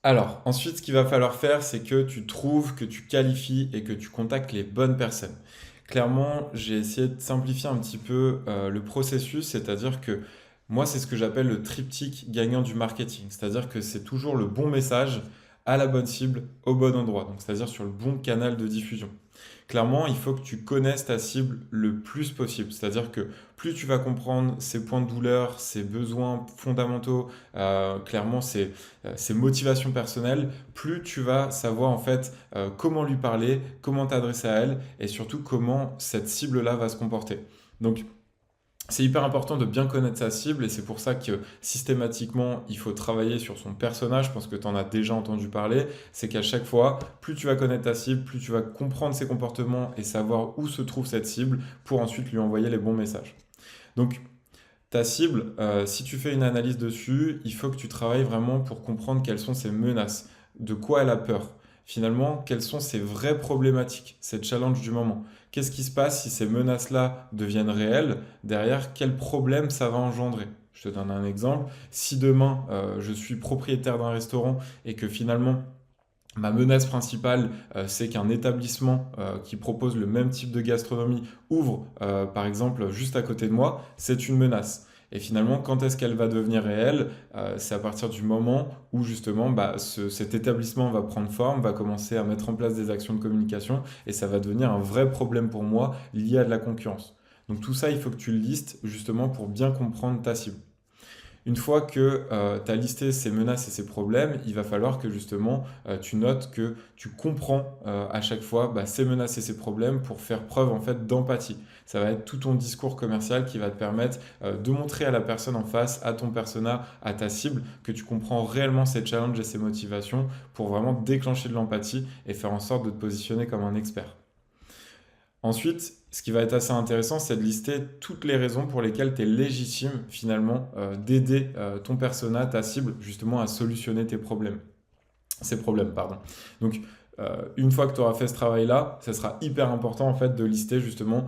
Alors, ensuite, ce qu'il va falloir faire, c'est que tu trouves, que tu qualifies et que tu contactes les bonnes personnes. Clairement, j'ai essayé de simplifier un petit peu le processus, c'est-à-dire que moi, c'est ce que j'appelle le triptyque gagnant du marketing. C'est-à-dire que c'est toujours le bon message à la bonne cible, au bon endroit. Donc, c'est-à-dire sur le bon canal de diffusion. Clairement, il faut que tu connaisses ta cible le plus possible. C'est-à-dire que plus tu vas comprendre ses points de douleur, ses besoins fondamentaux, clairement ses motivations personnelles, plus tu vas savoir en fait comment lui parler, comment t'adresser à elle et surtout comment cette cible-là va se comporter. Donc, c'est hyper important de bien connaître sa cible et c'est pour ça que systématiquement il faut travailler sur son personnage. Je pense que tu en as déjà entendu parler. C'est qu'à chaque fois, plus tu vas connaître ta cible, plus tu vas comprendre ses comportements et savoir où se trouve cette cible pour ensuite lui envoyer les bons messages. Donc, ta cible, si tu fais une analyse dessus, il faut que tu travailles vraiment pour comprendre quelles sont ses menaces, de quoi elle a peur. Finalement, quelles sont ses vraies problématiques, ses challenges du moment. Qu'est-ce qui se passe si ces menaces-là deviennent réelles? Derrière, quels problèmes ça va engendrer? Je te donne un exemple. Si demain, je suis propriétaire d'un restaurant et que finalement, ma menace principale, c'est qu'un établissement qui propose le même type de gastronomie ouvre, par exemple, juste à côté de moi, c'est une menace. Et finalement, quand est-ce qu'elle va devenir réelle? C'est à partir du moment où justement cet établissement va prendre forme, va commencer à mettre en place des actions de communication et ça va devenir un vrai problème pour moi lié à de la concurrence. Donc tout ça, il faut que tu le listes justement pour bien comprendre ta cible. Une fois que tu as listé ces menaces et ces problèmes, il va falloir que justement tu notes que tu comprends à chaque fois ces menaces et ces problèmes pour faire preuve en fait d'empathie. Ça va être tout ton discours commercial qui va te permettre de montrer à la personne en face, à ton persona, à ta cible, que tu comprends réellement ses challenges et ses motivations pour vraiment déclencher de l'empathie et faire en sorte de te positionner comme un expert. Ensuite, ce qui va être assez intéressant, c'est de lister toutes les raisons pour lesquelles tu es légitime finalement d'aider ton persona, ta cible, justement à solutionner ces problèmes, pardon. Donc, une fois que tu auras fait ce travail-là, ça sera hyper important en fait de lister justement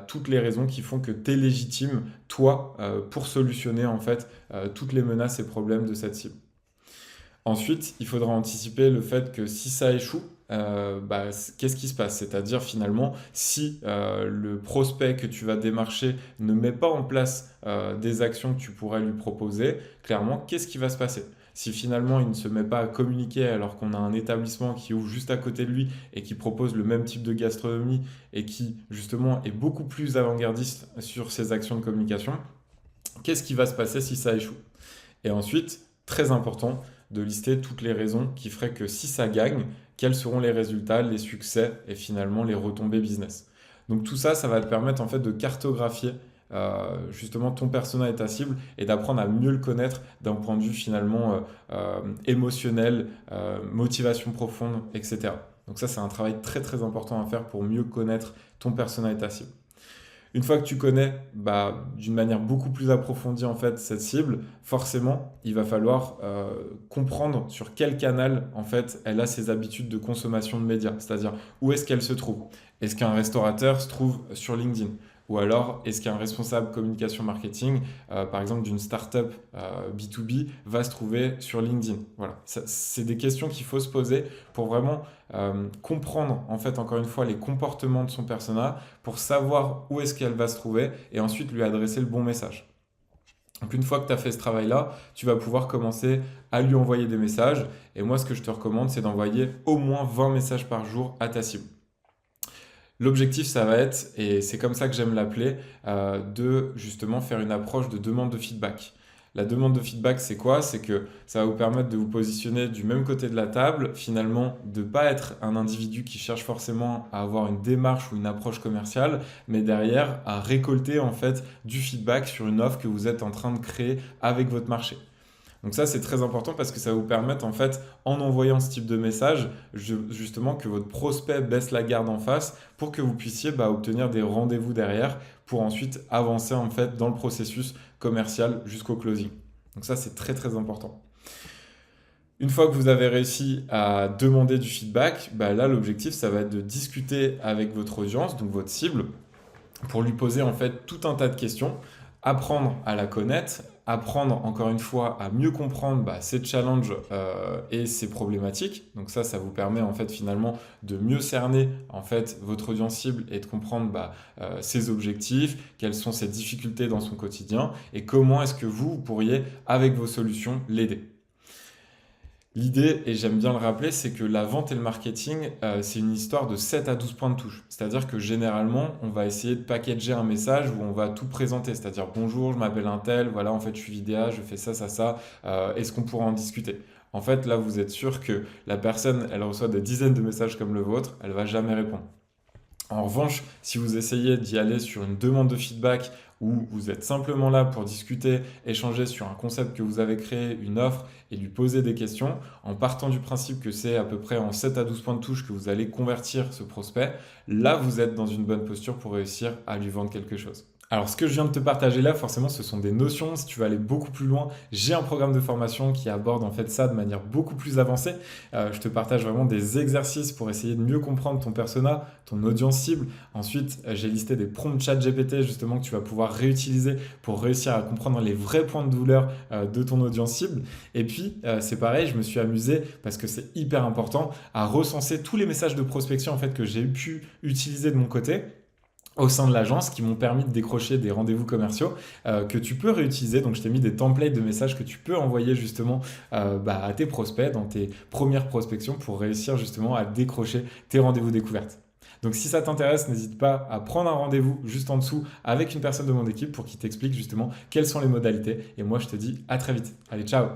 toutes les raisons qui font que tu es légitime, toi, pour solutionner en fait toutes les menaces et problèmes de cette cible. Ensuite, il faudra anticiper le fait que si ça échoue, qu'est-ce qui se passe? C'est-à-dire finalement, si le prospect que tu vas démarcher ne met pas en place des actions que tu pourrais lui proposer, clairement, qu'est-ce qui va se passer? Si finalement il ne se met pas à communiquer alors qu'on a un établissement qui ouvre juste à côté de lui et qui propose le même type de gastronomie et qui justement est beaucoup plus avant-gardiste sur ses actions de communication, qu'est-ce qui va se passer si ça échoue? Et ensuite, très important, de lister toutes les raisons qui feraient que si ça gagne, quels seront les résultats, les succès et finalement les retombées business. Donc tout ça, ça va te permettre en fait de cartographier justement ton persona et ta cible et d'apprendre à mieux le connaître d'un point de vue finalement émotionnel, motivation profonde, etc. Donc ça, c'est un travail très très important à faire pour mieux connaître ton persona et ta cible. Une fois que tu connais d'une manière beaucoup plus approfondie en fait cette cible, forcément, il va falloir comprendre sur quel canal en fait elle a ses habitudes de consommation de médias, c'est-à-dire où est-ce qu'elle se trouve. Est-ce qu'un restaurateur se trouve sur LinkedIn? Ou alors, est-ce qu'un responsable communication marketing, par exemple d'une startup B2B, va se trouver sur LinkedIn? Voilà, c'est des questions qu'il faut se poser pour vraiment comprendre, en fait, encore une fois, les comportements de son persona, pour savoir où est-ce qu'elle va se trouver et ensuite lui adresser le bon message. Donc une fois que tu as fait ce travail-là, tu vas pouvoir commencer à lui envoyer des messages. Et moi, ce que je te recommande, c'est d'envoyer au moins 20 messages par jour à ta cible. L'objectif, ça va être, et c'est comme ça que j'aime l'appeler, de justement faire une approche de demande de feedback. La demande de feedback, c'est quoi? C'est que ça va vous permettre de vous positionner du même côté de la table, finalement, de ne pas être un individu qui cherche forcément à avoir une démarche ou une approche commerciale, mais derrière à récolter en fait du feedback sur une offre que vous êtes en train de créer avec votre marché. Donc ça, c'est très important parce que ça va vous permettre, en fait, en envoyant ce type de message, justement, que votre prospect baisse la garde en face pour que vous puissiez obtenir des rendez-vous derrière pour ensuite avancer, en fait, dans le processus commercial jusqu'au closing. Donc ça, c'est très, très important. Une fois que vous avez réussi à demander du feedback, là, l'objectif, ça va être de discuter avec votre audience, donc votre cible, pour lui poser, en fait, tout un tas de questions, apprendre à la connaître, apprendre encore une fois à mieux comprendre ces challenges et ces problématiques. Donc ça vous permet en fait finalement de mieux cerner en fait votre audience cible et de comprendre ses objectifs, quelles sont ses difficultés dans son quotidien et comment est-ce que vous pourriez avec vos solutions l'aider. L'idée, et j'aime bien le rappeler, c'est que la vente et le marketing, c'est une histoire de 7 à 12 points de touche. C'est-à-dire que généralement, on va essayer de packager un message où on va tout présenter. C'est-à-dire, bonjour, je m'appelle un tel, voilà, en fait, je suis vidéaste, je fais ça, est-ce qu'on pourra en discuter? En fait, là, vous êtes sûr que la personne, elle reçoit des dizaines de messages comme le vôtre, elle va jamais répondre. En revanche, si vous essayez d'y aller sur une demande de feedback où vous êtes simplement là pour discuter, échanger sur un concept que vous avez créé, une offre et lui poser des questions, en partant du principe que c'est à peu près en 7 à 12 points de touche que vous allez convertir ce prospect, là vous êtes dans une bonne posture pour réussir à lui vendre quelque chose. Alors, ce que je viens de te partager là, forcément, ce sont des notions. Si tu veux aller beaucoup plus loin, j'ai un programme de formation qui aborde en fait ça de manière beaucoup plus avancée. Je te partage vraiment des exercices pour essayer de mieux comprendre ton persona, ton audience cible. Ensuite, j'ai listé des prompts chat GPT justement que tu vas pouvoir réutiliser pour réussir à comprendre les vrais points de douleur de ton audience cible. Et puis, c'est pareil, je me suis amusé parce que c'est hyper important à recenser tous les messages de prospection en fait que j'ai pu utiliser de mon côté au sein de l'agence qui m'ont permis de décrocher des rendez-vous commerciaux que tu peux réutiliser. Donc, je t'ai mis des templates de messages que tu peux envoyer justement à tes prospects dans tes premières prospections pour réussir justement à décrocher tes rendez-vous découvertes. Donc, si ça t'intéresse, n'hésite pas à prendre un rendez-vous juste en dessous avec une personne de mon équipe pour qu'il t'explique justement quelles sont les modalités. Et moi, je te dis à très vite. Allez, ciao!